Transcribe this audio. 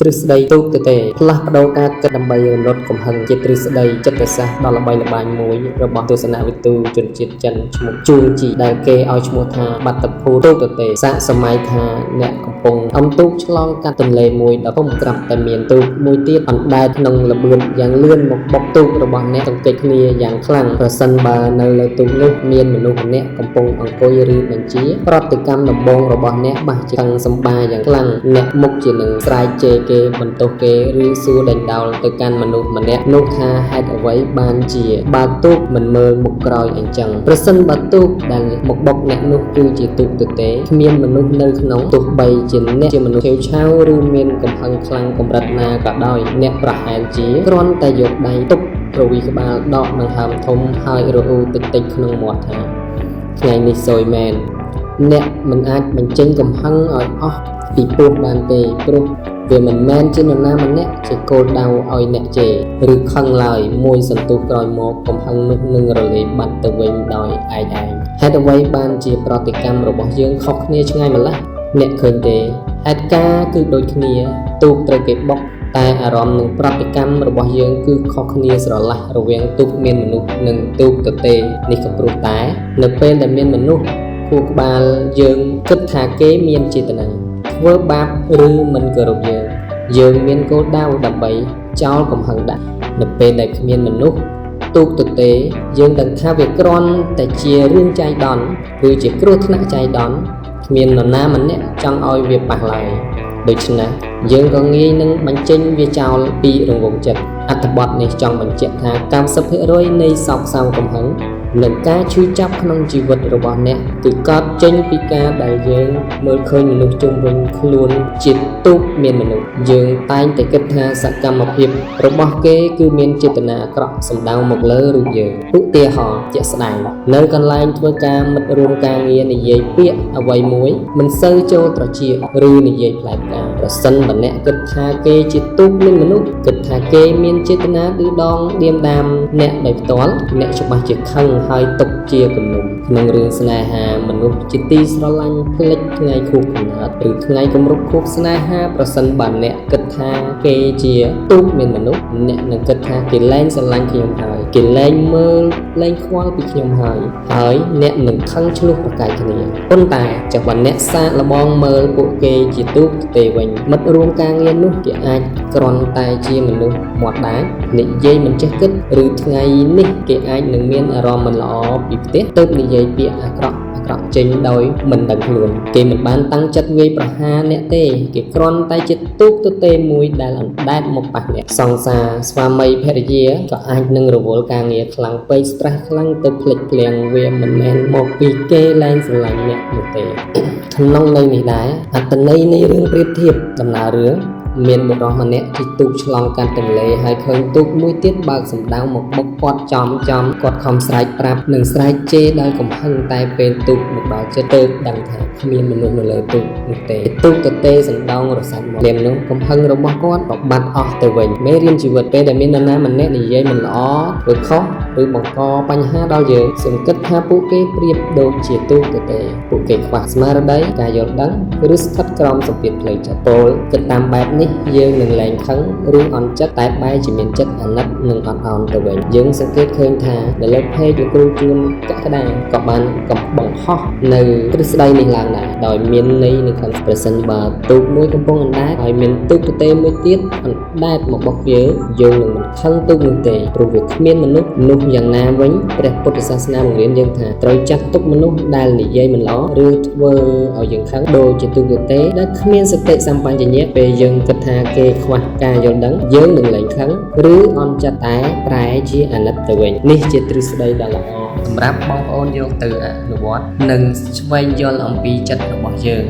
ទ្រឹស្ដីទូកទទេផ្លាស់ប្ដូរការគិតដើម្បីរំលត់កំហឹងជាទ្រឹស្ដីចិត្តសាស្ត្រដ៏ល្បីល្បាញមួយរបស់ទស្សនវិទូជនជាតិចិនឈ្មោះជួងជីដែលគេឲ្យឈ្មោះថាបាតុភូទូកទទេសាកសម័យថាអ្នកកំពុងអំទូកឆ្លងកាត់ទន្លេមួយដ៏ធំក្រាប់តែមានទូកមួយទៀតអណ្ដែតក្នុងល្បឿនយ៉ាងលឿនមកបុកទូករបស់អ្នកទង្គិចគ្នាយ៉ាងខ្លាំងប្រសិនបើនៅលើទូកនោះមានមនុស្សម្នាក់កំពុងអង្គុយឬបញ្ជាប្រតិកម្មដំបងរបស់អ្នកបាសជាខឹងសម្បាយ៉ាងខ្លាំងអ្នកមុខជានឹងស្រែកជេរគេបន្ទោសគេឬសួរដេញដោលទៅកាន់មនុស្សម្នាក់នោះថាហេតុអ្វីបានជាបើទូកមិនមើលមុខក្រោយអញ្ចឹងប្រសិនបើទូកដែលមកបុកអ្នកនោះគឺជាទូកទទេគ្មានមនុស្សនៅក្នុងទោះបីជាអ្នកជាមនុស្សឆេវឆាវឬមានកំហឹងខ្លាំងកម្រិតណាក៏ដោយអ្នកប្រហែលជាគ្រាន់តែយកដៃទប់រវីក្បាលដកដង្ហើមធំហើយរអ៊ូតិចៗក្នុងមាត់ថាថ្ងៃនេះសយមែនអ្នកមិនអាចបញ្ចេញកំហឹងឲ្យអស់ពីពោះបានទេព្រោះវាមិនមែនជានរណាម្នាក់ជាគោលដៅឲ្យអ្នកជេរឬខឹងឡើយមួយសន្ទុះក្រោយមកកំហឹងនោះនឹងរលាយបាត់ទៅវិញដោយឯងហេតុអ្វីបានជាប្រតិកម្មរបស់យើងខុសគ្នាឆ្ងាយម្ល៉េះអ្នកឃើញទេហេតុការណ៍គឺដូចគ្នាទូកត្រូវគេបុកតែអារម្មណ៍និងប្រតិកម្មរបស់យើងគឺខុសគ្នាស្រឡះរវាងទូកមានមនុស្សនិងទូកទទេនេះក៏ព្រោះតែនៅពេលដែលមានមនុស្សខួរក្បាលយើងគិតថាគេមានចេតនាធ្វើបាបឬមិនគោរពយើងមានគោលដៅដើម្បីចោលកំហឹងដាក់នៅពេលដែលគ្មានមនុស្សទូកទទេយើងដឹងថាវាគ្រាន់តែជារឿងចៃដន្យឬជាគ្រោះថ្នាក់ចៃដន្យគ្មាននរណាម្នាក់ចង់ឲ្យវាប៉ះឡើយដូច្នេះយើងក៏ងាយនឹងបញ្ចេញវាចោលពីរង្វង់ចិត្តអត្ថបទនេះចង់បញ្ជាក់ថា 90% នៃសោកសៅកំហឹងនិងការឈឺចាប់ក្នុងជីវិតរបស់អ្នកគឺកើតចេញពីការដែលយើងមើលឃើញមនុស្សជុំវិញខ្លួនជាទូកមានមនុស្សយើងតែងតែគិតថាសកម្មភាពរបស់គេគឺមានចេតនាអាក្រក់សម្ដៅមកលើរូបយើងឧទាហរណ៍ជាក់ស្ដែងនៅកន្លែងធ្វើការមិត្តរួមការងារនិយាយពាក្យអ្វីមួយមិនសូវចូលត្រចៀកឬនិយាយផ្លែផ្កាប្រសិនបើអ្នកគិតថាគេជាទូកមានមនុស្សគិតថាគេមានចេតនាឌឺដងឌៀមដាមអ្នកដោយផ្ទាល់អ្នកច្បាស់ជាខឹងហើយទុកជាគំនុំក្នុងរឿងស្នេហាមនុស្សជាទីស្រឡាញ់ផ្លេចថ្ងៃខួបកំណើតឬថ្ងៃគម្រប់ខួបស្នេហាប្រសិនបើអ្នកគិតថាគេជាទូកមានមនុស្សអ្នកនឹងគិតថាគេលែងស្រឡាញ់ខ្ញុំហើយគេលែងមើលលែងខ្វល់ពីខ្ញុំហើយអ្នកនឹងខឹងឆ្លោះប្រកែកគ្នាប៉ុន្តែចុះបើអ្នកសាកល្បងមើលពួកគេជាទូកទេវិញមិត្តរួមការងារនោះគេអាចគ្រាន់តែជាមនុស្សមាត់ដាច់និយាយមិនចេះគិតឬថ្ងៃនេះគេអាចនឹងមានអារម្មណ៍មិនល្អពីផ្ទះទៅនិយាយពាក្យអាក្រក់ចេញដោយមិនដឹងខ្លួនគេមិនបានតាំងចិត្តវាយប្រហារអ្នកទេគេគ្រាន់តែជាទូកទទេមួយដែលអណ្ដែតមកប៉ះអ្នកសង្សារស្វាមីភរិយាក៏អាចនឹងរវល់ការងារខ្លាំងពេក stress ខ្លាំងទៅភ្លេចភ្លាំងវាមិនមែនមកពីគេលែងស្រឡាញ់អ្នកនោះទេក្នុងន័យនេះដែរអត្ថន័យនៃរឿងប្រៀបធៀបដំណើររឿងមានបុរសម្នាក់ជិះទូកឆ្លងកាត់ទន្លេហើយឃើញទូកមួយទៀតបើកសម្ដៅមកបុកគាត់ចំគាត់ខំស្រែកប្រាប់និងស្រែកជេរដោយកំហឹងតែពេលទូកមកដល់ជិតទៅដឹងថាគ្មានមនុស្សនៅលើទូកនោះទេទូកទទេសណ្ដោងរសាច់មកលៀមនោះកំហឹងរបស់គាត់ក៏បាត់អស់ទៅវិញមេរៀនជីវិតពេលដែលមាននរណាម្នាក់និយាយមិនល្អឬខុសឬបង្កបញ្ហាដល់យើងសង្កត់ថាពួកគេប្រៀបដូចជាទូកទទេពួកគេខ្វះស្មារតីការយល់ដឹងឬស្ថិតក្រោមសម្ពាធផ្លូវចិត្តពលគិតតាមបែបនេះយើងនឹងលែងខឹងឬអន់ចិត្តតែបែរជាមានចិត្តអាណិតនិងអត់ឱនទៅវិញយើងសង្កេតឃើញថានៅលើเพจលោកគ្រូជួនកក្កដាក៏បានបង្ហោះនៅទ្រឹស្ដីនេះឡើងដែរដោយមានន័យនៅខាងប្រសិនបើទូកមួយកំពុងអណ្ដែតហើយមានទូកទទេមួយទៀតអណ្ដែតមកបុកយើងនឹងមិនខឹងទូកនោះទេព្រោះវាគ្មានមនុស្សនោះយ៉ាងណាវិញព្រះពុទ្ធសាសនាបង្រៀនយើងថាត្រូវចាត់ទុកមនុស្សដែលនិយាយមិនល្អឬធ្វើឲ្យយើងខឹងដូចជាទូកទទេដែលគ្មានសតិសម្បជញ្ញៈពេលយើងគិតថាគេខ្វះការយល់ដឹងយើងនឹងលែងខឹងឬអន់ចិត្តតែប្រែជាអាណិតទៅវិញនេះជាទ្រឹស្ដីដ៏ល្អសម្រាប់បងប្អូនយកទៅអនុវត្តនិងស្វែងយល់អំពីចិត្តរបស់យើង